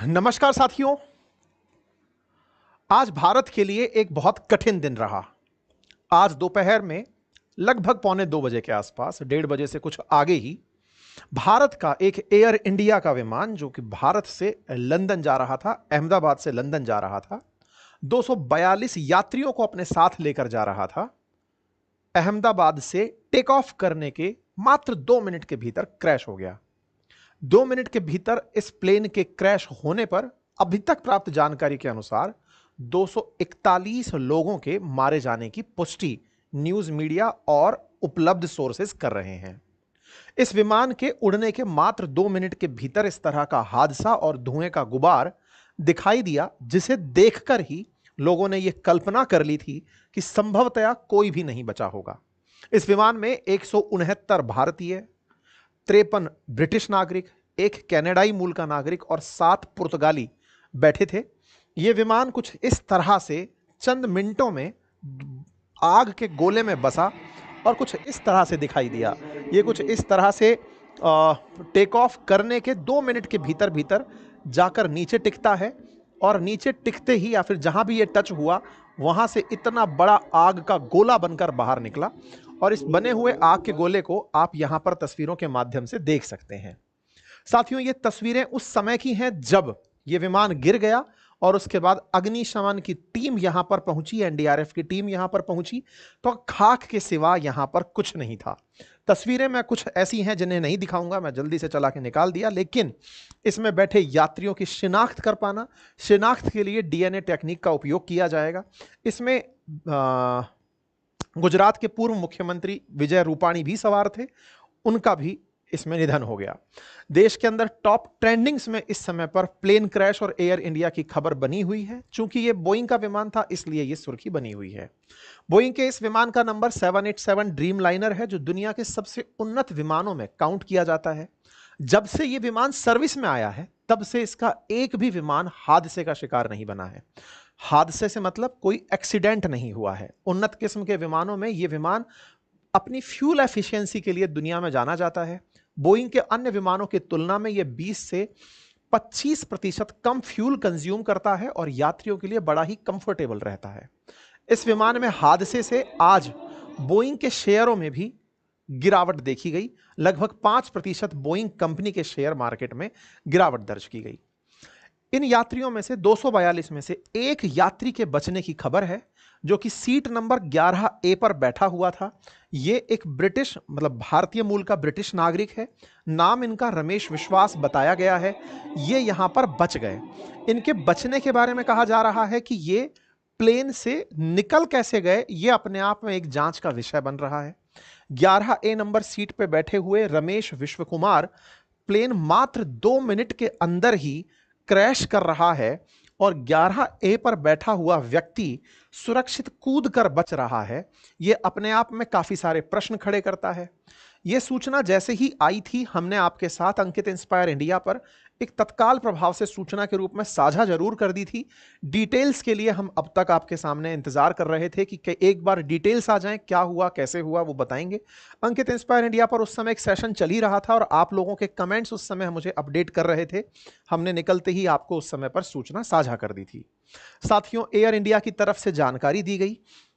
नमस्कार साथियों। आज भारत के लिए एक बहुत कठिन दिन रहा। आज दोपहर में लगभग पौने 2 बजे के आसपास, 1:30 बजे से कुछ आगे ही, भारत का एक एयर इंडिया का विमान जो कि भारत से लंदन जा रहा था, अहमदाबाद से लंदन जा रहा था, 242 यात्रियों को अपने साथ लेकर जा रहा था, अहमदाबाद से टेक ऑफ करने के मात्र 2 मिनट के भीतर क्रैश हो गया। 2 मिनट के भीतर इस प्लेन के क्रैश होने पर अभी तक प्राप्त जानकारी के अनुसार 241 लोगों के मारे जाने की पुष्टि न्यूज मीडिया और उपलब्ध सोर्सेस कर रहे हैं। इस विमान के उड़ने के मात्र 2 मिनट के भीतर इस तरह का हादसा और धुएं का गुबार दिखाई दिया, जिसे देखकर ही लोगों ने यह कल्पना कर ली थी कि संभवतया कोई भी नहीं बचा होगा। इस विमान में 169 भारतीय, 53 ब्रिटिश नागरिक, एक कनाडाई मूल का नागरिक और 7 पुर्तगाली बैठे थे। यह विमान कुछ इस तरह से चंद मिनटों में आग के गोले में बसा और कुछ इस तरह से दिखाई दिया। ये कुछ इस तरह से टेक ऑफ करने के 2 मिनट के भीतर भीतर जाकर नीचे टिकता है और नीचे टिकते ही या फिर जहां भी ये टच हुआ वहां से इतना बड़ा आग का गोला बनकर बाहर निकला। और इस बने हुए आग के गोले को आप यहां पर तस्वीरों के माध्यम से देख सकते हैं। साथियों, ये तस्वीरें उस समय की हैं जब यह विमान गिर गया और उसके बाद अग्निशमन की टीम यहां पर पहुंची, एनडीआरएफ की टीम यहां पर पहुंची, तो खाक के सिवा यहां पर कुछ नहीं था। तस्वीरें मैं कुछ ऐसी हैं जिन्हें नहीं दिखाऊंगा, मैं जल्दी से चला के निकाल दिया, लेकिन इसमें बैठे यात्रियों की शिनाख्त कर पाना, शिनाख्त के लिए डीएनए टेक्निक का उपयोग किया जाएगा। इसमें गुजरात के पूर्व मुख्यमंत्री विजय रूपाणी भी सवार थे, उनका भी इसमें निधन हो गया। देश के अंदर टॉप ट्रेंडिंग्स में इस समय पर प्लेन क्रैश और एयर इंडिया की खबर बनी हुई है। चूंकि यह बोइंग का विमान था इसलिए यह सुर्खी बनी हुई है। बोइंग के इस विमान का नंबर 787 ड्रीम लाइनर है, जो दुनिया के सबसे उन्नत विमानों में काउंट किया जाता है। जब से यह विमान सर्विस में आया है तब से इसका एक भी विमान हादसे का शिकार नहीं बना है। हादसे से मतलब कोई एक्सीडेंट नहीं हुआ है। उन्नत किस्म के विमानों में यह विमान अपनी फ्यूल एफिशिएंसी के लिए दुनिया में जाना जाता है। बोइंग के अन्य विमानों की तुलना में यह 20 से 25% कम फ्यूल कंज्यूम करता है और यात्रियों के लिए बड़ा ही कंफर्टेबल रहता है। इस विमान में हादसे से आज बोइंग के शेयरों में भी गिरावट देखी गई। लगभग 5% बोइंग कंपनी के शेयर मार्केट में गिरावट दर्ज की गई। इन यात्रियों में से 242 में से एक यात्री के बचने की खबर है, जो कि सीट नंबर 11A पर बैठा हुआ था। ये एक ब्रिटिश मतलब भारतीय मूल का ब्रिटिश नागरिक है। नाम इनका रमेश विश्वास बताया गया है। ये यहां पर बच गए। इनके बचने के बारे में कहा जा रहा है कि ये प्लेन से निकल कैसे गए, ये अपने आप में एक जांच का विषय बन रहा है। 11A नंबर सीट पे बैठे हुए रमेश विश्व कुमार प्लेन मात्र 2 मिनट के अंदर ही क्रैश कर रहा है और 11A पर बैठा हुआ व्यक्ति सुरक्षित कूद कर बच रहा है। यह अपने आप में काफी सारे प्रश्न खड़े करता है। यह सूचना जैसे ही आई थी, हमने आपके साथ अंकित इंस्पायर इंडिया पर एक तत्काल प्रभाव से सूचना के रूप में साझा जरूर कर दी थी। डिटेल्स के लिए हम अब तक आपके सामने इंतजार कर रहे थे कि एक बार डिटेल्स आ जाएं, क्या हुआ कैसे हुआ वो बताएंगे। अंकित इंस्पायर इंडिया पर उस समय एक सेशन चल ही रहा था और आप लोगों के कमेंट्स उस समय मुझे अपडेट कर रहे थे। हमने निकलते ही आपको उस समय पर सूचना साझा कर दी थी। साथियों, एयर इंडिया की तरफ से जानकारी दी गई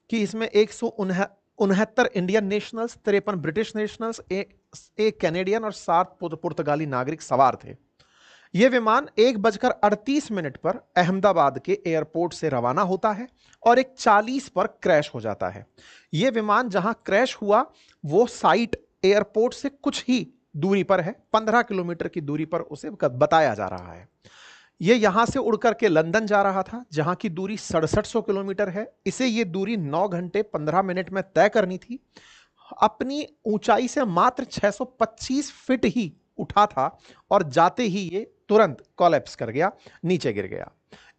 कि इसमें 169 इंडियन नेशनल्स, 53 ब्रिटिश नेशनल्स, एक कैनेडियन और 7 पुर्तगाली नागरिक सवार थे। यह विमान 1:38 पर अहमदाबाद के एयरपोर्ट से रवाना होता है और 1:40 पर क्रैश हो जाता है। यह विमान जहां क्रैश हुआ वो साइट एयरपोर्ट से कुछ ही दूरी पर है, 15 किलोमीटर की दूरी पर उसे बताया जा रहा है। यह यहां से उड़कर के लंदन जा रहा था, जहां की दूरी 6700 किलोमीटर है। इसे यह दूरी 9 घंटे 15 मिनट में तय करनी थी। अपनी ऊंचाई से मात्र 625 फीट ही उठा था और जाते ही ये तुरंत कोलैप्स कर गया, नीचे गिर गया।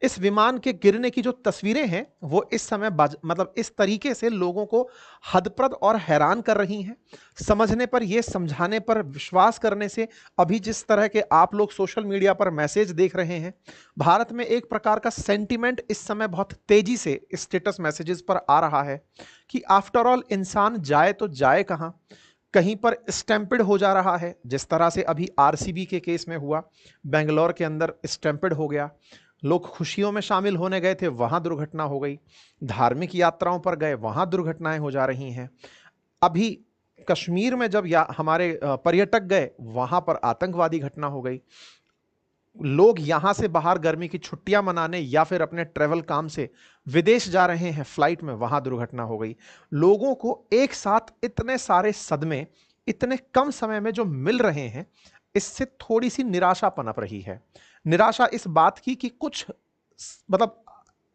इस विमान के गिरने की जो तस्वीरें हैं वो इस समय मतलब इस तरीके से लोगों को हदप्रद और हैरान कर रही हैं। समझने पर, यह समझाने पर, विश्वास करने से, अभी जिस तरह के आप लोग सोशल मीडिया पर मैसेज देख रहे हैं, भारत में एक प्रकार का सेंटीमेंट इस समय बहुत तेजी से स्टेटस मैसेजेस पर आ रहा है कि आफ्टर ऑल इंसान जाए तो जाए कहां। कहीं पर स्टैम्पिड हो जा रहा है, जिस तरह से अभी आरसीबी के केस में हुआ, बेंगलोर के अंदर स्टैम्पिड हो गया, लोग खुशियों में शामिल होने गए थे, वहां दुर्घटना हो गई, धार्मिक यात्राओं पर गए, वहां दुर्घटनाएं हो जा रही हैं। अभी कश्मीर में जब हमारे पर्यटक गए, वहां पर आतंकवादी घटना हो गई। लोग यहां से बाहर गर्मी की छुट्टियां मनाने या फिर अपने ट्रेवल काम से विदेश जा रहे हैं फ्लाइट में, वहां दुर्घटना हो गई। लोगों को एक साथ इतने सारे सदमे इतने कम समय में जो मिल रहे हैं, इससे थोड़ी सी निराशा पनप रही है। निराशा इस बात की कि कुछ मतलब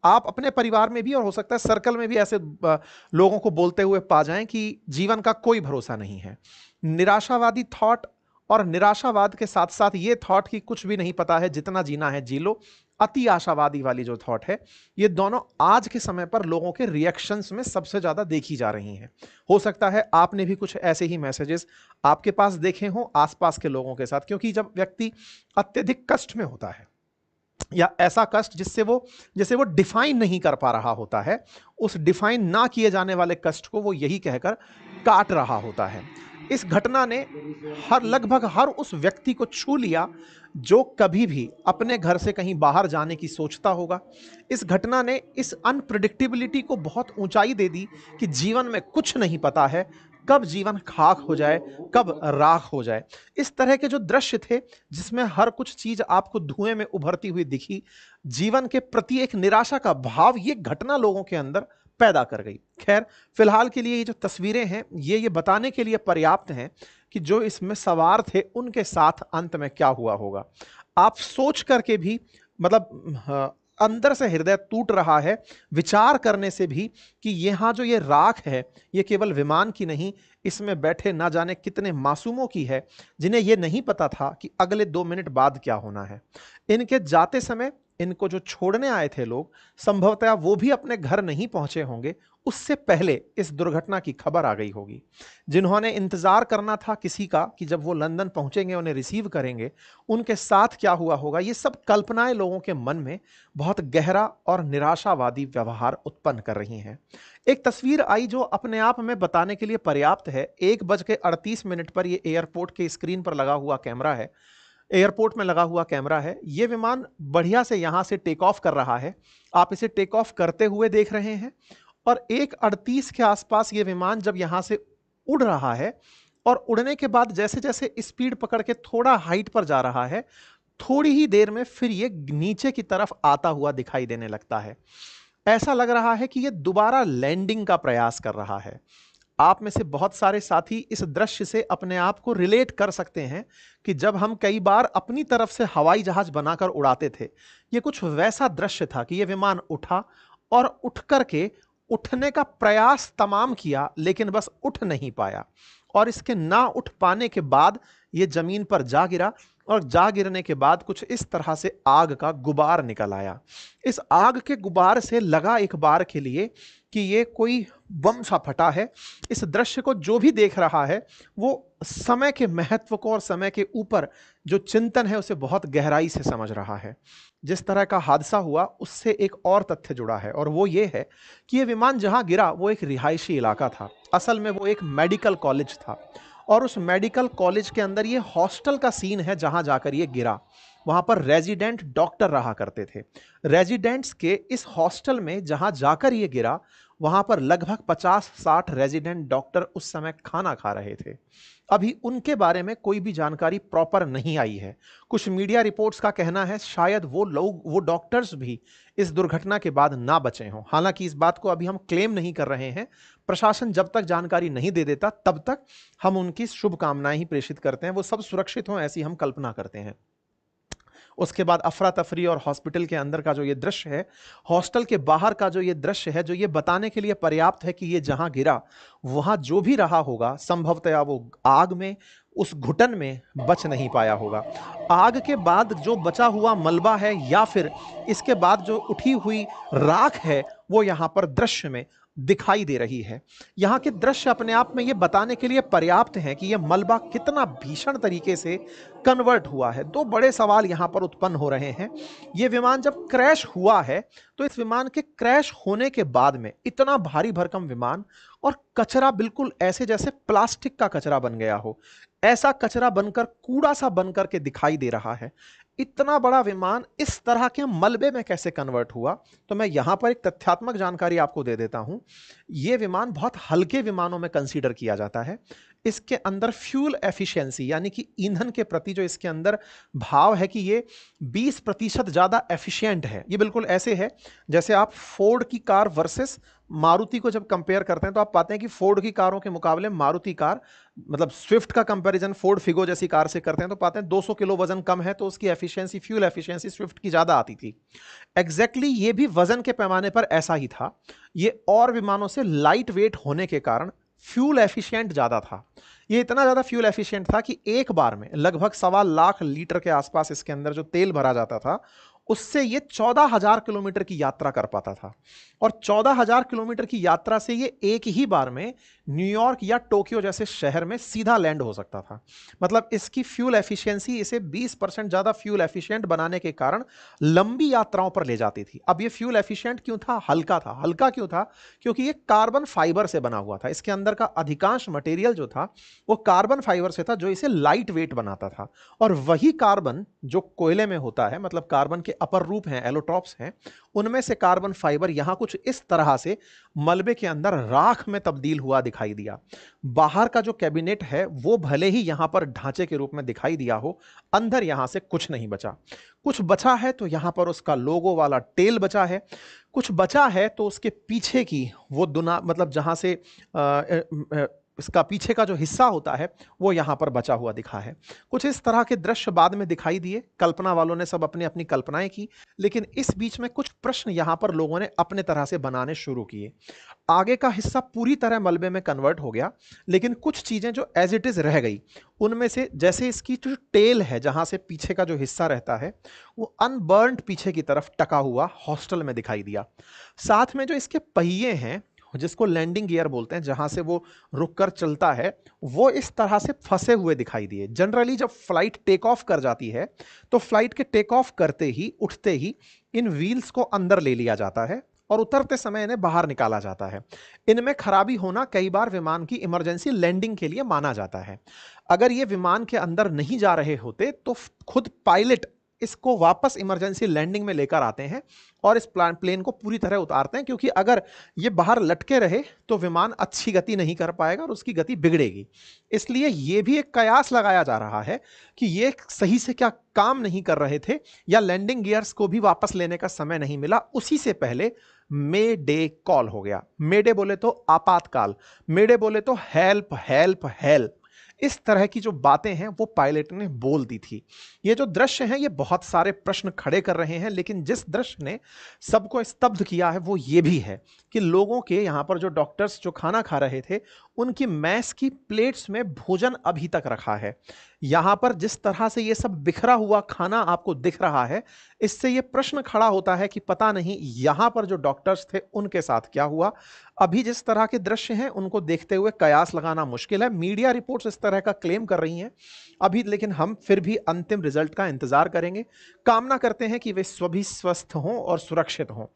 आप अपने परिवार में भी और हो सकता है सर्कल में भी ऐसे लोगों को बोलते हुए पा जाएं कि जीवन का कोई भरोसा नहीं है। निराशावादी थॉट और निराशावाद के साथ साथ ये थॉट कि कुछ भी नहीं पता है, जितना जीना है जी लो, अति आशावादी वाली जो थॉट है, ये दोनों आज के समय पर लोगों के रिएक्शंस में सबसे ज्यादा देखी जा रही हैं। हो सकता है आपने भी कुछ ऐसे ही मैसेजेस आपके पास देखे हों आसपास के लोगों के साथ, क्योंकि जब व्यक्ति अत्यधिक कष्ट में होता है या ऐसा कष्ट जिसे वो डिफाइन नहीं कर पा रहा होता है, उस डिफाइन ना किए जाने वाले कष्ट को वो यही कहकर काट रहा होता है। इस घटना ने लगभग हर उस व्यक्ति को छू लिया जो कभी भी अपने घर से कहीं बाहर जाने की सोचता होगा। इस घटना ने इस अनप्रिडिक्टेबिलिटी को बहुत ऊंचाई दे दी कि जीवन में कुछ नहीं पता है, कब जीवन खाक हो जाए, कब राख हो जाए। इस तरह के जो दृश्य थे जिसमें हर कुछ चीज आपको धुएं में उभरती हुई दिखी, जीवन के प्रति एक निराशा का भाव ये घटना लोगों के अंदर पैदा कर गई। खैर, फिलहाल के लिए ये जो तस्वीरें हैं ये बताने के लिए पर्याप्त हैं कि जो इसमें सवार थे उनके साथ अंत में क्या हुआ होगा। आप सोच करके भी मतलब अंदर से हृदय टूट रहा है विचार करने से भी कि यहाँ जो ये राख है ये केवल विमान की नहीं, इसमें बैठे ना जाने कितने मासूमों की है जिन्हें ये नहीं पता था कि अगले 2 मिनट बाद क्या होना है। इनके जाते समय इनको जो छोड़ने आए थे लोग, संभवतः वो भी अपने घर नहीं पहुंचे होंगे, उससे पहले इस दुर्घटना की खबर आ गई होगी। जिन्होंने इंतजार करना था किसी का कि जब वो लंदन पहुंचेंगे उन्हें रिसीव करेंगे, उनके साथ क्या हुआ होगा, ये सब कल्पनाएं लोगों के मन में बहुत गहरा और निराशावादी व्यवहार उत्पन्न कर रही हैं। एक तस्वीर आई जो अपने आप में बताने के लिए पर्याप्त है। 1:38 पर यह एयरपोर्ट के स्क्रीन पर लगा हुआ कैमरा है, एयरपोर्ट में लगा हुआ कैमरा है। यह विमान बढ़िया से यहां से टेक ऑफ कर रहा है, आप इसे टेक ऑफ करते हुए देख रहे हैं। और 1:38 के आसपास यह विमान जब यहां से उड़ रहा है और उड़ने के बाद जैसे जैसे स्पीड पकड़ के थोड़ा हाइट पर जा रहा है, थोड़ी ही देर में फिर ये नीचे की तरफ आता हुआ दिखाई देने लगता है। ऐसा लग रहा है कि ये दोबारा लैंडिंग का प्रयास कर रहा है। आप में से बहुत सारे साथी इस दृश्य से अपने आप को रिलेट कर सकते हैं कि जब हम कई बार अपनी तरफ से हवाई जहाज बनाकर उड़ाते थे, ये कुछ वैसा दृश्य था कि यह विमान उठा और उठ करके उठने का प्रयास तमाम किया, लेकिन बस उठ नहीं पाया। और इसके ना उठ पाने के बाद ये जमीन पर जा गिरा और जा गिरने के बाद कुछ इस तरह से आग का गुबार निकल आया। इस आग के गुबार से लगा एक बार के लिए कि ये कोई बम सा फटा है। इस दृश्य को जो भी देख रहा है वो समय के महत्व को और समय के ऊपर जो चिंतन है उसे बहुत गहराई से समझ रहा है। जिस तरह का हादसा हुआ उससे एक और तथ्य जुड़ा है और वो ये है कि ये विमान जहां गिरा वो एक रिहायशी इलाका था। असल में वो एक मेडिकल कॉलेज था और उस मेडिकल कॉलेज के अंदर ये हॉस्टल का सीन है जहां जाकर ये गिरा। वहां पर रेजिडेंट डॉक्टर रहा करते थे। रेजिडेंट्स के इस हॉस्टल में जहां जाकर ये गिरा, वहां पर लगभग 50-60 रेजिडेंट डॉक्टर उस समय खाना खा रहे थे। अभी उनके बारे में कोई भी जानकारी प्रॉपर नहीं आई है। कुछ मीडिया रिपोर्ट्स का कहना है शायद वो डॉक्टर्स भी इस दुर्घटना के बाद ना बचे हों। हालांकि इस बात को अभी हम क्लेम नहीं कर रहे हैं। प्रशासन जब तक जानकारी नहीं दे देता तब तक हम उनकी शुभकामनाएं ही प्रेषित करते हैं, वो सब सुरक्षित हों ऐसी हम कल्पना करते हैं। उसके बाद अफरा तफरी और हॉस्पिटल के अंदर का जो ये दृश्य है, हॉस्टल के बाहर का जो ये दृश्य है, जो ये बताने के लिए पर्याप्त है कि ये जहां गिरा वहां जो भी रहा होगा संभवतया वो आग में उस घुटन में बच नहीं पाया होगा। आग के बाद जो बचा हुआ मलबा है या फिर इसके बाद जो उठी हुई राख है वो यहाँ पर दृश्य में दिखाई दे रही है। यहाँ के दृश्य अपने आप में ये बताने के लिए पर्याप्त हैं कि यह मलबा कितना भीषण तरीके से कन्वर्ट हुआ है। दो बड़े सवाल यहाँ पर उत्पन्न हो रहे हैं। ये विमान जब क्रैश हुआ है तो इस विमान के क्रैश होने के बाद में इतना भारी भरकम विमान और कचरा बिल्कुल ऐसे जैसे प्लास्टिक का कचरा बन गया हो, ऐसा कचरा बनकर कूड़ा सा बनकर के दिखाई दे रहा है। इतना बड़ा विमान इस तरह के मलबे में कैसे कन्वर्ट हुआ? तो मैं यहां पर एक तथ्यात्मक जानकारी आपको दे देता हूं। यह विमान बहुत हल्के विमानों में कंसीडर किया जाता है। इसके अंदर फ्यूल एफिशिएंसी यानी कि ईंधन के प्रति जो इसके अंदर भाव है कि ये 20% ज्यादा एफिशिएंट है। ये बिल्कुल ऐसे है जैसे आप फोर्ड की कार वर्सेस मारुति को जब कंपेयर करते हैं तो आप पाते हैं कि फोर्ड की कारों के मुकाबले मारुति कार, मतलब स्विफ्ट का कंपैरिजन फोर्ड फिगो जैसी कार से करते हैं तो पाते हैं 200 किलो वजन कम है तो उसकी एफिशिएंसी, फ्यूल एफिशिएंसी स्विफ्ट की ज्यादा आती थी। एग्जैक्टली ये भी वजन के पैमाने पर ऐसा ही था। ये और विमानों से लाइट वेट होने के कारण फ्यूल एफिशिएंट ज्यादा था। ये इतना ज्यादा फ्यूल एफिशिएंट था कि एक बार में लगभग 1.25 लाख लीटर के आसपास इसके अंदर जो तेल भरा जाता था उससे ये 14,000 किलोमीटर की यात्रा कर पाता था। और 14,000 किलोमीटर की यात्रा से ये एक ही बार में न्यूयॉर्क या टोक्यो जैसे शहर में सीधा लैंड हो सकता था। मतलब इसकी फ्यूल एफिशिएंसी इसे 20% ज्यादा फ्यूल एफिशिएंट बनाने के कारण लंबी यात्राओं पर ले जाती थी। अब ये फ्यूल एफिशिएंट क्यों था? हल्का था। हल्का क्यों था? क्योंकि ये कार्बन फाइबर से बना हुआ था। इसके अंदर का अधिकांश मटेरियल जो था वो कार्बन फाइबर से था, जो इसे लाइट वेट बनाता था। और वही कार्बन जो कोयले में होता है, मतलब कार्बन के अपर रूप हैं, एलोट्रॉप्स हैं, उनमें से कार्बन फाइबर यहां कुछ इस तरह से मलबे के अंदर राख में तब्दील हुआ दिखाई दिया। बाहर का जो कैबिनेट है वो भले ही यहां पर ढांचे के रूप में दिखाई दिया हो, अंदर यहां से कुछ नहीं बचा। कुछ बचा है तो यहां पर उसका लोगो वाला टेल बचा है, कुछ बचा है तो उसके पीछे की वो दुना, मतलब जहां से इसका पीछे का जो हिस्सा होता है वो यहां पर बचा हुआ दिखा है। कुछ इस तरह के दृश्य बाद में दिखाई दिए। कल्पना वालों ने सब अपनी अपनी कल्पनाएं की, लेकिन इस बीच में कुछ प्रश्न यहां पर लोगों ने अपने तरह से बनाने शुरू किए। आगे का हिस्सा पूरी तरह मलबे में कन्वर्ट हो गया, लेकिन कुछ चीजें जो एज इट इज रह गई, उनमें से जैसे इसकी जो टेल है, जहां से पीछे का जो हिस्सा रहता है, वो अनबर्न्ड पीछे की तरफ टका हुआ हॉस्टल में दिखाई दिया। साथ में जो इसके पहिए हैं, जिसको लैंडिंग गियर बोलते हैं, जहां से वो रुककर चलता है, वो इस तरह से फंसे हुए दिखाई दिए। जनरली जब फ्लाइट टेक ऑफ कर जाती है तो फ्लाइट के टेक ऑफ करते ही, उठते ही इन व्हील्स को अंदर ले लिया जाता है और उतरते समय इन्हें बाहर निकाला जाता है। इनमें खराबी होना कई बार विमान की इमरजेंसी लैंडिंग के लिए माना जाता है। अगर ये विमान के अंदर नहीं जा रहे होते तो खुद पायलट इसको वापस इमरजेंसी लैंडिंग में लेकर आते हैं और इस प्लेन को पूरी तरह उतारते हैं, क्योंकि अगर ये बाहर लटके रहे तो विमान अच्छी गति नहीं कर पाएगा और उसकी गति बिगड़ेगी। इसलिए ये भी एक कयास लगाया जा रहा है कि ये सही से क्या काम नहीं कर रहे थे, या लैंडिंग गियर्स को भी वापस लेने का समय नहीं मिला। उसी से पहले मे डे कॉल हो गया। मे डे बोले तो आपातकाल, मे डे बोले तो हेल्प हेल्प हेल्प। इस तरह की जो बातें हैं वो पायलट ने बोल दी थी। ये जो दृश्य हैं ये बहुत सारे प्रश्न खड़े कर रहे हैं, लेकिन जिस दृश्य ने सबको स्तब्ध किया है वो ये भी है कि लोगों के यहाँ पर जो डॉक्टर्स जो खाना खा रहे थे, उनकी मैस की प्लेट्स में भोजन अभी तक रखा है। यहाँ पर जिस तरह से ये सब बिखरा हुआ खाना आपको दिख रहा है, इससे ये प्रश्न खड़ा होता है कि पता नहीं यहाँ पर जो डॉक्टर्स थे उनके साथ क्या हुआ। अभी जिस तरह के दृश्य हैं उनको देखते हुए कयास लगाना मुश्किल है। मीडिया रिपोर्ट्स इस तरह का क्लेम कर रही हैं अभी, लेकिन हम फिर भी अंतिम रिजल्ट का इंतजार करेंगे। कामना करते हैं कि वे सभी स्वस्थ हों और सुरक्षित हों।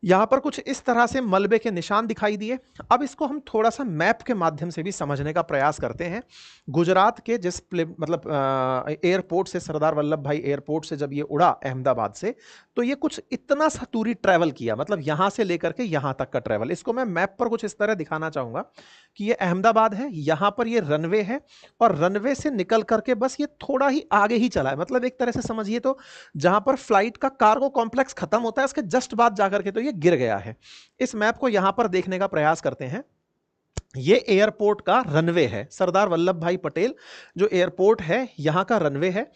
यहां पर कुछ इस तरह से मलबे के निशान दिखाई दिए। अब इसको हम थोड़ा सा मैप के माध्यम से भी समझने का प्रयास करते हैं। गुजरात के जिस मतलब एयरपोर्ट से, सरदार वल्लभ भाई एयरपोर्ट से जब ये उड़ा अहमदाबाद से, तो ये कुछ इतना सा दूरी ट्रैवल किया, मतलब यहां से लेकर के यहां तक का ट्रैवल। इसको मैं मैप पर कुछ इस तरह दिखाना चाहूंगा कि ये अहमदाबाद है, यहां पर ये रनवे है और रनवे से निकल करके बस ये थोड़ा ही आगे ही चला है। मतलब एक तरह से समझिए तो जहां पर फ्लाइट का कार्गो कॉम्प्लेक्स खत्म होता है उसके जस्ट बाद जाकर के तो ये गिर गया है। इस मैप को यहां पर देखने का प्रयास करते हैं। ये एयरपोर्ट का रनवे है, सरदार वल्लभ भाई पटेल जो एयरपोर्ट है यहां का रनवे है।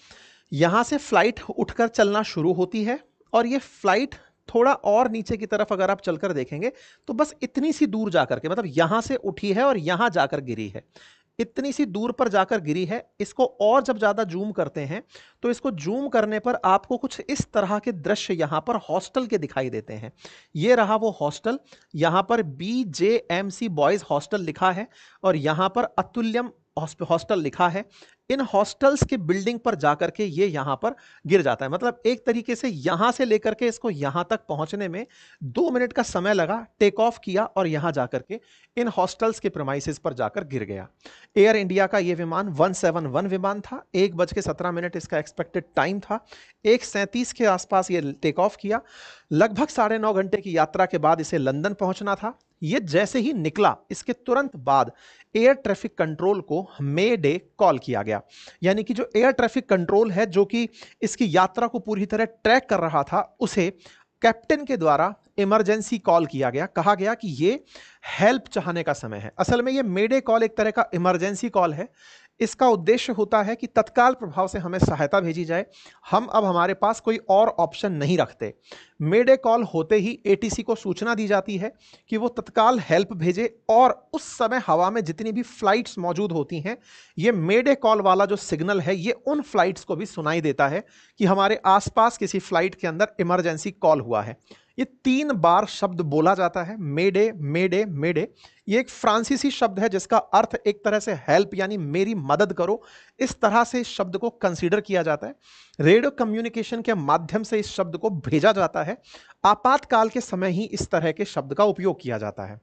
यहां से फ्लाइट उठकर चलना शुरू होती है और ये फ्लाइट थोड़ा और नीचे की तरफ अगर आप चलकर देखेंगे तो बस इतनी सी दूर जाकर के, मतलब यहां से उठी है और यहां जाकर गिरी है। इतनी सी दूर पर जाकर गिरी है। इसको और जब ज्यादा जूम करते हैं तो इसको जूम करने पर आपको कुछ इस तरह के दृश्य यहां पर हॉस्टल के दिखाई देते हैं। ये रहा वो हॉस्टल, यहां पर BJMC बॉयज हॉस्टल लिखा है और यहां पर अतुल्यम हॉस्टल लिखा है। इन हॉस्टल्स के बिल्डिंग पर जाकर के ये यहां पर गिर जाता है। मतलब एक तरीके से यहां से लेकर के इसको यहां तक पहुंचने में 2 मिनट का समय लगा। टेक ऑफ किया और यहां जाकर के इन हॉस्टल्स के प्रेमाइसेस पर जाकर गिर गया। एयर इंडिया का यह विमान 171 विमान था। 1:17 इसका एक्सपेक्टेड टाइम था। 1:37 के आसपास ये टेक ऑफ किया। लगभग 9.5 घंटे की यात्रा के बाद इसे लंदन पहुंचना था। ये जैसे ही निकला इसके तुरंत बाद एयर ट्रैफिक कंट्रोल को मे डे कॉल किया गया। यानी कि जो एयर ट्रैफिक कंट्रोल है जो कि इसकी यात्रा को पूरी तरह ट्रैक कर रहा था, उसे कैप्टन के द्वारा इमरजेंसी कॉल किया गया। कहा गया कि ये हेल्प चाहने का समय है। असल में ये मे डे कॉल एक तरह का इमरजेंसी कॉल है। इसका उद्देश्य होता है कि तत्काल प्रभाव से हमें सहायता भेजी जाए। हम अब हमारे पास कोई और ऑप्शन नहीं रखते। मे डे कॉल होते ही एटीसी को सूचना दी जाती है कि वो तत्काल हेल्प भेजे और उस समय हवा में जितनी भी फ्लाइट्स मौजूद होती हैं, ये मे डे कॉल वाला जो सिग्नल है ये उन फ्लाइट्स को भी सुनाई देता है कि हमारे आसपास किसी फ्लाइट के अंदर इमरजेंसी कॉल हुआ है। ये 3 बार शब्द बोला जाता है, मेडे मेडे मेडे। ये एक फ्रांसीसी शब्द है जिसका अर्थ एक तरह से हेल्प यानी मेरी मदद करो, इस तरह से इस शब्द को कंसीडर किया जाता है। रेडियो कम्युनिकेशन के माध्यम से इस शब्द को भेजा जाता है। आपातकाल के समय ही इस तरह के शब्द का उपयोग किया जाता है।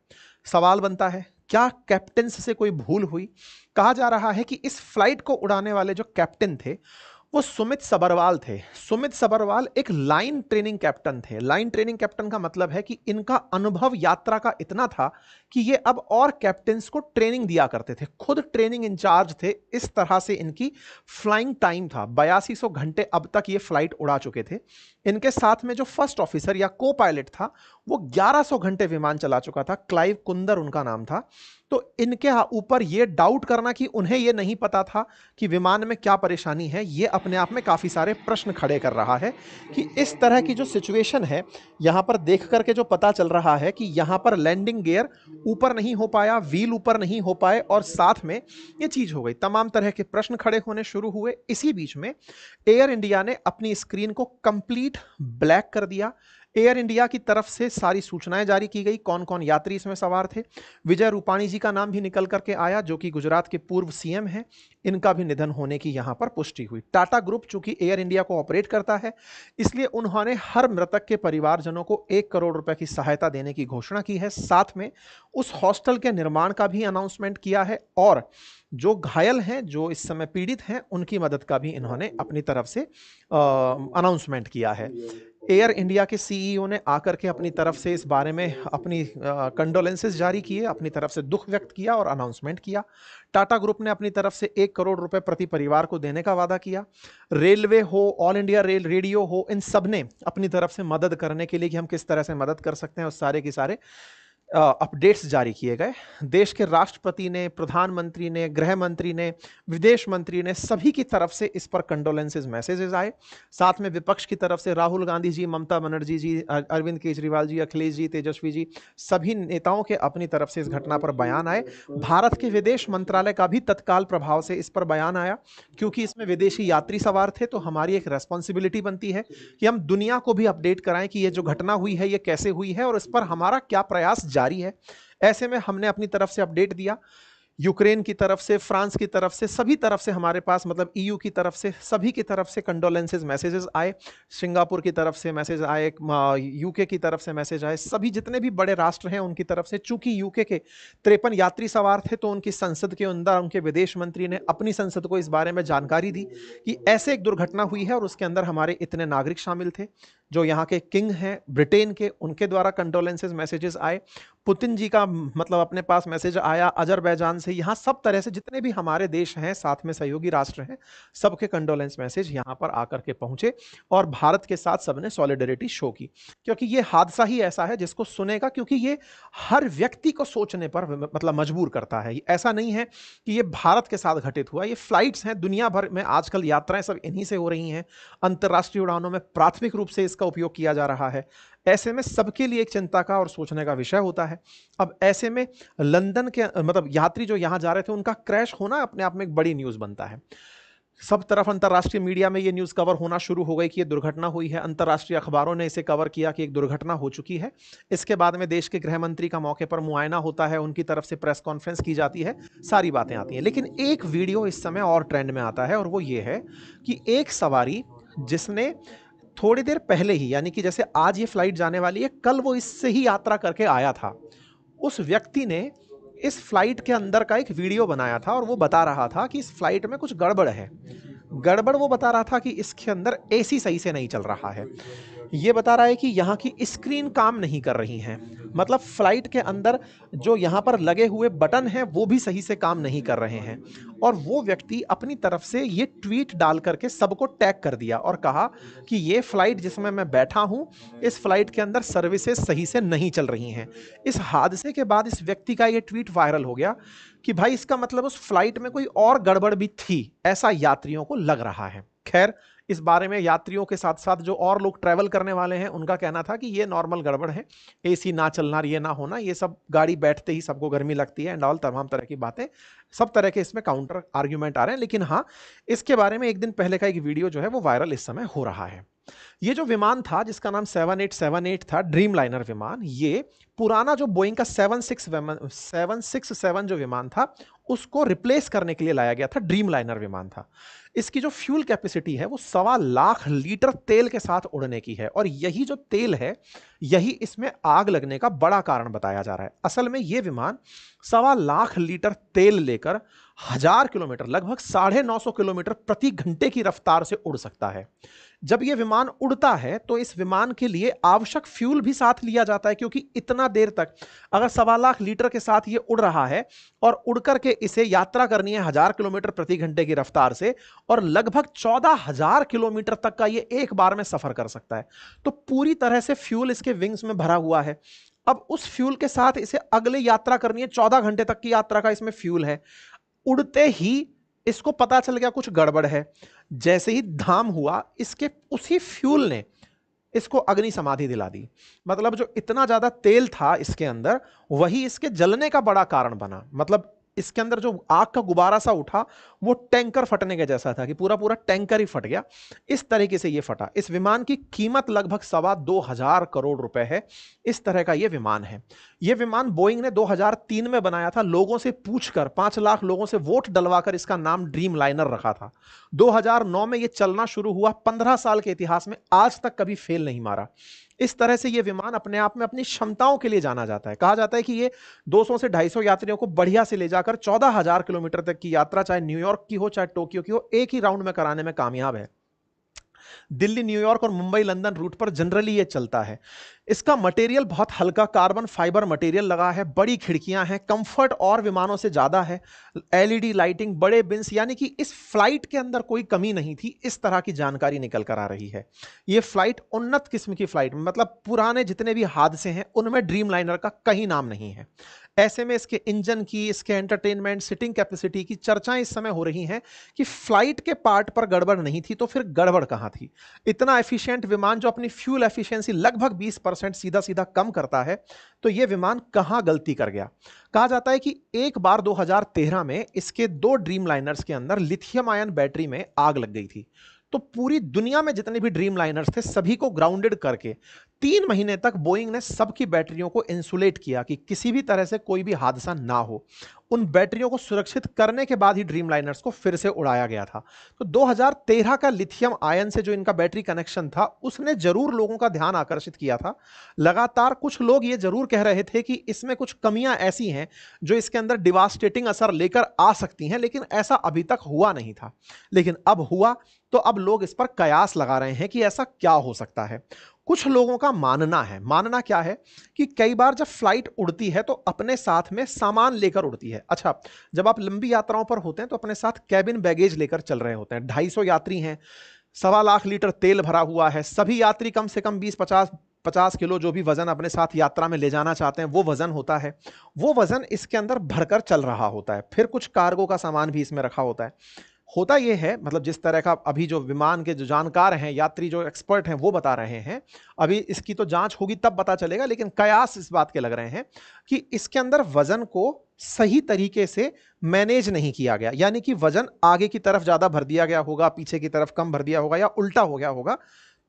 सवाल बनता है, क्या कैप्टन से कोई भूल हुई? कहा जा रहा है कि इस फ्लाइट को उड़ाने वाले जो कैप्टन थे वो सुमित सबरवाल थे। सुमित सबरवाल एक लाइन ट्रेनिंग कैप्टन थे। लाइन ट्रेनिंग कैप्टन का मतलब है कि इनका अनुभव यात्रा का इतना था कि ये अब और कैप्टन्स को ट्रेनिंग दिया करते थे, खुद ट्रेनिंग इंचार्ज थे। इस तरह से इनकी फ्लाइंग टाइम था। 8200 घंटे अब तक ये फ्लाइट उड़ा चुके थे। इनके साथ में जो फर्स्ट ऑफिसर या को पायलट था वो 1100 घंटे विमान चला चुका था। क्लाइव कुंदर उनका नाम था। तो इनके ऊपर ये डाउट करना कि उन्हें ये नहीं पता था कि विमान में क्या परेशानी है, ये अपने आप में काफ़ी सारे प्रश्न खड़े कर रहा है कि इस तरह की जो सिचुएशन है यहाँ पर देख करके जो पता चल रहा है कि यहाँ पर लैंडिंग गियर ऊपर नहीं हो पाया, व्हील ऊपर नहीं हो पाए और साथ में ये चीज़ हो गई। तमाम तरह के प्रश्न खड़े होने शुरू हुए। इसी बीच में एयर इंडिया ने अपनी स्क्रीन को कंप्लीट ब्लैक कर दिया। एयर इंडिया की तरफ से सारी सूचनाएं जारी की गई, कौन कौन यात्री इसमें सवार थे। विजय रूपाणी जी का नाम भी निकल करके आया जो कि गुजरात के पूर्व सीएम हैं। इनका भी निधन होने की यहां पर पुष्टि हुई। टाटा ग्रुप चूंकि एयर इंडिया को ऑपरेट करता है, इसलिए उन्होंने हर मृतक के परिवारजनों को 1 करोड़ रुपए की सहायता देने की घोषणा की है। साथ में उस हॉस्टल के निर्माण का भी अनाउंसमेंट किया है और जो घायल हैं, जो इस समय पीड़ित हैं, उनकी मदद का भी इन्होंने अपनी तरफ से अनाउंसमेंट किया है। एयर इंडिया के सीईओ ने आकर के अपनी तरफ से इस बारे में अपनी कंडोलेंसेस जारी किए, अपनी तरफ से दुख व्यक्त किया और अनाउंसमेंट किया। टाटा ग्रुप ने अपनी तरफ से 1 करोड़ रुपए प्रति परिवार को देने का वादा किया। रेलवे हो, ऑल इंडिया रेल रेडियो हो, इन सब ने अपनी तरफ से मदद करने के लिए कि हम किस तरह से मदद कर सकते हैं उस सारे के सारे अपडेट्स जारी किए गए। देश के राष्ट्रपति ने, प्रधानमंत्री ने, गृह मंत्री ने, विदेश मंत्री ने, सभी की तरफ से इस पर कंडोलेंसेस मैसेजेस आए। साथ में विपक्ष की तरफ से राहुल गांधी जी, ममता बनर्जी जी, अरविंद केजरीवाल जी, अखिलेश जी, तेजस्वी जी, सभी नेताओं के अपनी तरफ से इस घटना पर बयान आए। भारत के विदेश मंत्रालय का भी तत्काल प्रभाव से इस पर बयान आया। क्योंकि इसमें विदेशी यात्री सवार थे तो हमारी एक रेस्पॉन्सिबिलिटी बनती है कि हम दुनिया को भी अपडेट कराएं कि ये जो घटना हुई है ये कैसे हुई है और इस पर हमारा क्या प्रयास जारी है। ऐसे में हमने अपनी तरफ से अपडेट दिया। यूक्रेन की तरफ से, फ्रांस की तरफ से, सभी तरफ से हमारे पास, मतलब ईयू की तरफ से, सभी की तरफ से कंडोलेंसेस मैसेजेस आए। सिंगापुर की तरफ से मैसेज आए, यूके की तरफ से मैसेज आए। सभी जितने भी बड़े राष्ट्र हैं उनकी तरफ से। चूंकि यूके के 53 यात्री सवार थे तो उनकी संसद के अंदर उनके विदेश मंत्री ने अपनी संसद को इस बारे में जानकारी दी कि ऐसे एक दुर्घटना हुई है और उसके अंदर हमारे इतने नागरिक शामिल थे। जो यहाँ के किंग हैं ब्रिटेन के, उनके द्वारा कंडोलेंसेस मैसेजेस आए। पुतिन जी का मतलब अपने पास मैसेज आया, अजरबैजान से, यहाँ सब तरह से जितने भी हमारे देश हैं, साथ में सहयोगी राष्ट्र हैं, सबके कंडोलेंस मैसेज यहाँ पर आकर के पहुंचे और भारत के साथ सबने सॉलिडरिटी शो की। क्योंकि ये हादसा ही ऐसा है जिसको सुनेगा, क्योंकि ये हर व्यक्ति को सोचने पर मतलब मजबूर करता है। ऐसा नहीं है कि ये भारत के साथ घटित हुआ, ये फ्लाइट्स हैं दुनिया भर में, आजकल यात्राएं सब इन्हीं से हो रही हैं। अंतर्राष्ट्रीय उड़ानों में प्राथमिक रूप से इसका उपयोग किया जा रहा है। ऐसे में सबके लिए एक चिंता का और सोचने का विषय होता है। अब ऐसे में लंदन के मतलब यात्री जो यहाँ जा रहे थे उनका क्रैश होना अपने आप में एक बड़ी न्यूज़ बनता है। सब तरफ अंतर्राष्ट्रीय मीडिया में ये न्यूज़ कवर होना शुरू हो गई कि ये दुर्घटना हुई है। अंतर्राष्ट्रीय अखबारों ने इसे कवर किया कि एक दुर्घटना हो चुकी है। इसके बाद में देश के गृह मंत्री का मौके पर मुआयना होता है, उनकी तरफ से प्रेस कॉन्फ्रेंस की जाती है, सारी बातें आती हैं। लेकिन एक वीडियो इस समय और ट्रेंड में आता है और वो ये है कि एक सवारी जिसने थोड़ी देर पहले ही, यानी कि जैसे आज ये फ्लाइट जाने वाली है, कल वो इससे ही यात्रा करके आया था, उस व्यक्ति ने इस फ्लाइट के अंदर का एक वीडियो बनाया था और वो बता रहा था कि इस फ्लाइट में कुछ गड़बड़ है। गड़बड़ वो बता रहा था कि इसके अंदर एसी सही से नहीं चल रहा है। ये बता रहा है कि यहाँ की स्क्रीन काम नहीं कर रही हैं, मतलब फ्लाइट के अंदर जो यहाँ पर लगे हुए बटन हैं वो भी सही से काम नहीं कर रहे हैं। और वो व्यक्ति अपनी तरफ से ये ट्वीट डाल करके सबको टैग कर दिया और कहा कि ये फ्लाइट जिसमें मैं बैठा हूँ, इस फ्लाइट के अंदर सर्विसेज सही से नहीं चल रही हैं। इस हादसे के बाद इस व्यक्ति का ये ट्वीट वायरल हो गया कि भाई इसका मतलब उस फ्लाइट में कोई और गड़बड़ भी थी, ऐसा यात्रियों को लग रहा है। खैर, इस बारे में यात्रियों के साथ साथ जो और लोग ट्रैवल करने वाले हैं उनका कहना था कि ये नॉर्मल गड़बड़ है, एसी ना चलना, ये ना होना, ये सब गाड़ी बैठते ही सबको गर्मी लगती है एंड ऑल, तमाम तरह की बातें, सब तरह के इसमें काउंटर आर्ग्यूमेंट आ रहे हैं। लेकिन हाँ, इसके बारे में एक दिन पहले का एक वीडियो जो है वो वायरल इस समय हो रहा है। ये जो विमान था जिसका नाम 7878 था, ड्रीम लाइनर विमान, ये पुराना जो बोइंग का 767 जो विमान था उसको रिप्लेस करने के लिए लाया गया था, ड्रीम लाइनर विमान था। इसकी जो फ्यूल कैपेसिटी है वो 1.25 लीटर तेल के साथ उड़ने की है और यही जो तेल है यही इसमें आग लगने का बड़ा कारण बताया जा रहा है। असल में ये विमान 1.25 लीटर तेल लेकर 1000 किलोमीटर, लगभग 950 किलोमीटर प्रति घंटे की रफ्तार से उड़ सकता है। जब यह विमान उड़ता है तो इस विमान के लिए आवश्यक फ्यूल भी साथ लिया जाता है, क्योंकि इतना देर तक अगर 1.25 लीटर के साथ ये उड़ रहा है और उड़ करके इसे यात्रा करनी है 1000 किलोमीटर प्रति घंटे की रफ्तार से और लगभग 14,000 किलोमीटर तक का ये एक बार में सफर कर सकता है, तो पूरी तरह से फ्यूल इसके विंग्स में भरा हुआ है। अब उस फ्यूल के साथ इसे अगले यात्रा करनी है, 14 घंटे तक की यात्रा का इसमें फ्यूल है। उड़ते ही इसको पता चल गया कुछ गड़बड़ है, जैसे ही धाम हुआ इसके उसी फ्यूल ने इसको अग्नि समाधि दिला दी। मतलब जो इतना ज्यादा तेल था इसके अंदर वही इसके जलने का बड़ा कारण बना। मतलब इसके अंदर जो आग का गुब्बारा सा उठा वो टैंकर फटने के जैसा था कि पूरा पूरा टैंकर ही फट गया। इस तरीके से ये फटा। इस विमान की कीमत लगभग 2,25,000 करोड़ रुपए है। इस तरह का ये विमान है। ये विमान बोइंग ने 2003 में बनाया था। लोगों से पूछकर 5 लाख लोगों से वोट डलवाकर इसका नाम ड्रीम लाइनर रखा था। 2009 में ये चलना शुरू हुआ। 15 साल के इतिहास में आज तक कभी फेल नहीं मारा। इस तरह से ये विमान अपने आप में अपनी क्षमताओं के लिए जाना जाता है। कहा जाता है कि ये 200 से 250 यात्रियों को बढ़िया से ले जाकर 14,000 किलोमीटर तक की यात्रा, चाहे न्यूयॉर्क की हो चाहे टोक्यो की हो, एक ही राउंड में कराने में कामयाब है। दिल्ली, न्यूयॉर्क और मुंबई, लंदन रूट पर जनरली ये चलता है। इसका मटेरियल बहुत हल्का कार्बन फाइबर मटेरियल लगा है, बड़ी खिड़कियां हैं, कंफर्ट और विमानों से ज्यादा है, एलईडी लाइटिंग, बड़े बिन्स, यानी कि इस फ्लाइट के अंदर कोई कमी नहीं थी। इस तरह की जानकारी निकल कर आ रही है। ये फ्लाइट उन्नत किस्म की फ्लाइट, मतलब पुराने जितने भी हादसे हैं उनमें ड्रीम लाइनर का कहीं नाम नहीं है। ऐसे में इसके इंजन की, इसके एंटरटेनमेंट, सिटिंग कैपेसिटी की चर्चाएं इस समय हो रही हैं कि फ्लाइट के पार्ट पर गड़बड़ नहीं थी तो फिर गड़बड़ कहां थी। इतना एफिशिएंट विमान जो अपनी फ्यूल एफिशिएंसी लगभग 20% सीधा सीधा कम करता है, तो यह विमान कहां गलती कर गया। कहा जाता है कि एक बार 2013 में इसके 2 ड्रीम लाइनर्स के अंदर लिथियम आयन बैटरी में आग लग गई थी। तो पूरी दुनिया में जितने भी ड्रीम लाइनर्स थे सभी को ग्राउंडेड करके 3 महीने तक बोइंग ने सबकी बैटरियों को इंसुलेट किया कि किसी भी तरह से कोई भी हादसा ना हो। उन बैटरियों को सुरक्षित करने के बाद ही ड्रीम लाइनर्स को फिर से उड़ाया गया था। तो 2013 का लिथियम आयन से जो इनका बैटरी कनेक्शन था उसने जरूर लोगों का ध्यान आकर्षित किया था। लगातार कुछ लोग ये जरूर कह रहे थे कि इसमें कुछ कमियां ऐसी हैं जो इसके अंदर डिवास्टेटिंग असर लेकर आ सकती हैं, लेकिन ऐसा अभी तक हुआ नहीं था। लेकिन अब हुआ, तो अब लोग इस पर कयास लगा रहे हैं कि ऐसा क्या हो सकता है। कुछ लोगों का मानना क्या है कि कई बार जब फ्लाइट उड़ती है तो अपने साथ में सामान लेकर उड़ती है। अच्छा, जब आप लंबी यात्राओं पर होते हैं तो अपने साथ कैबिन बैगेज लेकर चल रहे होते हैं। 250 यात्री हैं, 1.25 लीटर तेल भरा हुआ है, सभी यात्री कम से कम 20-50 किलो जो भी वजन अपने साथ यात्रा में ले जाना चाहते हैं वो वजन होता है। वो वजन इसके अंदर भरकर चल रहा होता है। फिर कुछ कार्गो का सामान भी इसमें रखा होता है। होता ये है, मतलब जिस तरह का अभी जो विमान के जो जानकार हैं, यात्री जो एक्सपर्ट हैं वो बता रहे हैं, अभी इसकी तो जांच होगी तब पता चलेगा, लेकिन कयास इस बात के लग रहे हैं कि इसके अंदर वजन को सही तरीके से मैनेज नहीं किया गया, यानी कि वजन आगे की तरफ ज्यादा भर दिया गया होगा, पीछे की तरफ कम भर दिया होगा, या उल्टा हो गया होगा।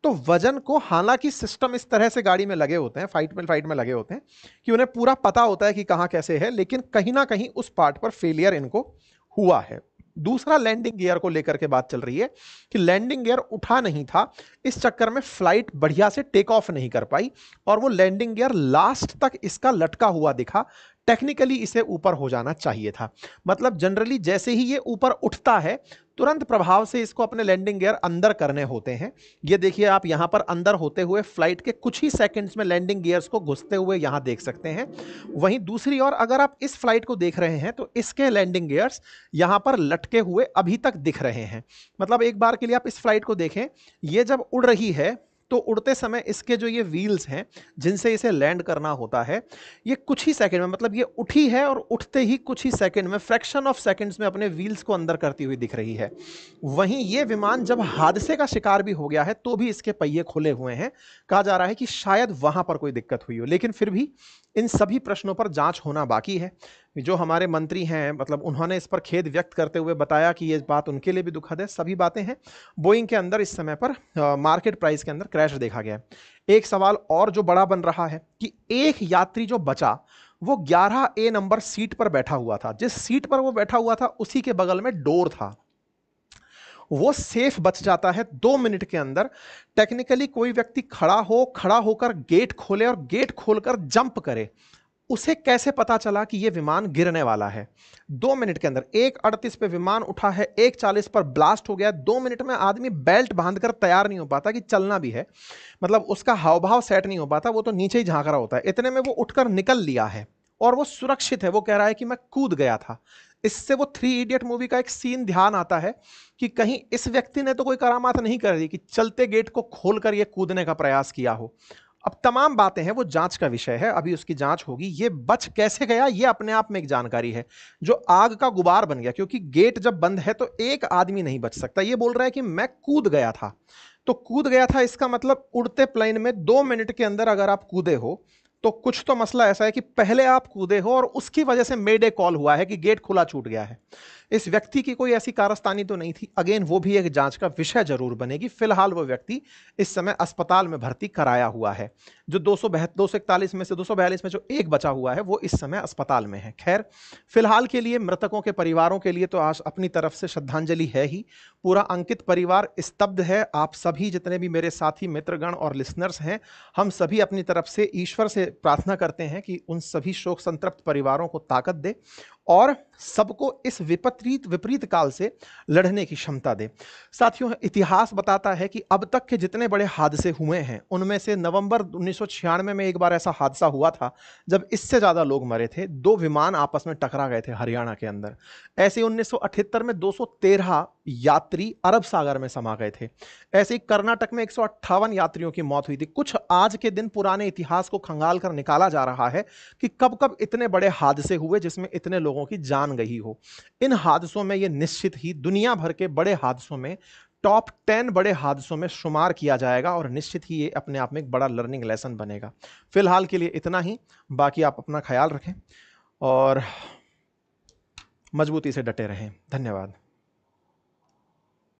तो वजन को, हालांकि सिस्टम इस तरह से गाड़ी में लगे होते हैं, फाइट में लगे होते हैं कि उन्हें पूरा पता होता है कि कहां कैसे है, लेकिन कहीं ना कहीं उस पार्ट पर फेलियर इनको हुआ है। दूसरा, लैंडिंग गियर को लेकर के बात चल रही है कि लैंडिंग गियर उठा नहीं था, इस चक्कर में फ्लाइट बढ़िया से टेक ऑफ नहीं कर पाई, और वो लैंडिंग गियर लास्ट तक इसका लटका हुआ दिखा। टेक्निकली इसे ऊपर हो जाना चाहिए था। मतलब जनरली जैसे ही ये ऊपर उठता है, तुरंत प्रभाव से इसको अपने लैंडिंग गियर अंदर करने होते हैं। ये देखिए आप यहां पर अंदर होते हुए फ्लाइट के कुछ ही सेकंड्स में लैंडिंग गियर्स को घुसते हुए यहां देख सकते हैं। वहीं दूसरी ओर अगर आप इस फ्लाइट को देख रहे हैं तो इसके लैंडिंग गियर्स यहां पर लटके हुए अभी तक दिख रहे हैं। मतलब एक बार के लिए आप इस फ्लाइट को देखें, ये जब उड़ रही है तो उड़ते समय इसके जो ये व्हील्स हैं जिनसे इसे लैंड करना होता है, ये कुछ ही सेकंड में, मतलब ये उठी है और उठते ही कुछ ही सेकंड में, फ्रैक्शन ऑफ सेकंड्स में अपने व्हील्स को अंदर करती हुई दिख रही है। वहीं ये विमान जब हादसे का शिकार भी हो गया है तो भी इसके पहिए खुले हुए हैं। कहा जा रहा है कि शायद वहां पर कोई दिक्कत हुई हो, लेकिन फिर भी इन सभी प्रश्नों पर जांच होना बाकी है। जो हमारे मंत्री हैं, मतलब उन्होंने इस पर खेद व्यक्त करते हुए बताया कि ये बात उनके लिए भी दुखद है। सभी बातें हैं। बोइंग के अंदर इस समय पर मार्केट प्राइस के अंदर क्रैश देखा गया है। एक सवाल और जो बड़ा बन रहा है कि एक यात्री जो बचा वो 11A नंबर सीट पर बैठा हुआ था। जिस सीट पर वो बैठा हुआ था उसी के बगल में डोर था। वो सेफ बच जाता है 2 मिनट के अंदर। टेक्निकली कोई व्यक्ति खड़ा होकर गेट खोले और गेट खोलकर जंप करे, उसे कैसे पता चला कि यह विमान गिरने वाला है? 2 मिनट के अंदर 1:38 पे विमान उठा है, 1:40 पर ब्लास्ट हो गया। 2 मिनट में आदमी बेल्ट बांधकर तैयार नहीं हो पाता कि चलना भी है, मतलब उसका हाव भाव सेट नहीं हो पाता, वो तो नीचे ही झांक रहा होता है। इतने में वो उठकर निकल लिया है और वो सुरक्षित है। वो कह रहा है कि मैं कूद गया था। इससे वो 3 इडियट मूवी का एक सीन ध्यान आता है कि कहीं इस व्यक्ति ने तो कोई करामात नहीं कर दी कि चलते गेट को खोलकर ये कूदने का प्रयास किया हो। अब तमाम बातें हैं, वो जांच का विषय है, अभी उसकी जांच होगी। ये बच कैसे गया ये अपने आप में एक जानकारी है। जो आग का गुबार बन गया, क्योंकि गेट जब बंद है तो एक आदमी नहीं बच सकता। ये बोल रहा है कि मैं कूद गया था, तो कूद गया था इसका मतलब उड़ते प्लेन में 2 मिनट के अंदर अगर आप कूदे हो तो कुछ तो मसला ऐसा है कि पहले आप कूदे हो और उसकी वजह से मेडे कॉल हुआ है कि गेट खुला छूट गया है। इस व्यक्ति की कोई ऐसी कारस्तानी तो नहीं थी। अगेन वो भी एक जांच का विषय जरूर बनेगी। फिलहाल वो व्यक्ति इस समय अस्पताल में भर्ती कराया हुआ है। जो 241 में से 242 में जो एक बचा हुआ है वो इस समय अस्पताल में है। खैर, फिलहाल के लिए मृतकों के परिवारों के लिए तो आज अपनी तरफ से श्रद्धांजलि है ही। पूरा अंकित परिवार स्तब्ध है। आप सभी जितने भी मेरे साथी मित्रगण और लिसनर्स हैं, हम सभी अपनी तरफ से ईश्वर से प्रार्थना करते हैं कि उन सभी शोक संतप्त परिवारों को ताकत दे और सबको इस विपरीत काल से लड़ने की क्षमता दे। साथियों, इतिहास बताता है कि अब तक के जितने बड़े हादसे हुए हैं उनमें से नवंबर 1996 में एक बार ऐसा हादसा हुआ था जब इससे ज्यादा लोग मरे थे। 2 विमान आपस में टकरा गए थे हरियाणा के अंदर। ऐसे 1978 में 213 यात्री अरब सागर में समा गए थे। ऐसे ही कर्नाटक में 158 यात्रियों की मौत हुई थी। कुछ आज के दिन पुराने इतिहास को खंगाल कर निकाला जा रहा है कि कब कब इतने बड़े हादसे हुए जिसमें इतने लोगों की जान गई हो। इन हादसों में ये निश्चित ही दुनिया भर के बड़े हादसों में टॉप 10 बड़े हादसों में शुमार किया जाएगा और निश्चित ही ये अपने आप में एक बड़ा लर्निंग लेसन बनेगा। फिलहाल के लिए इतना ही। बाकी आप अपना ख्याल रखें और मजबूती से डटे रहें। धन्यवाद।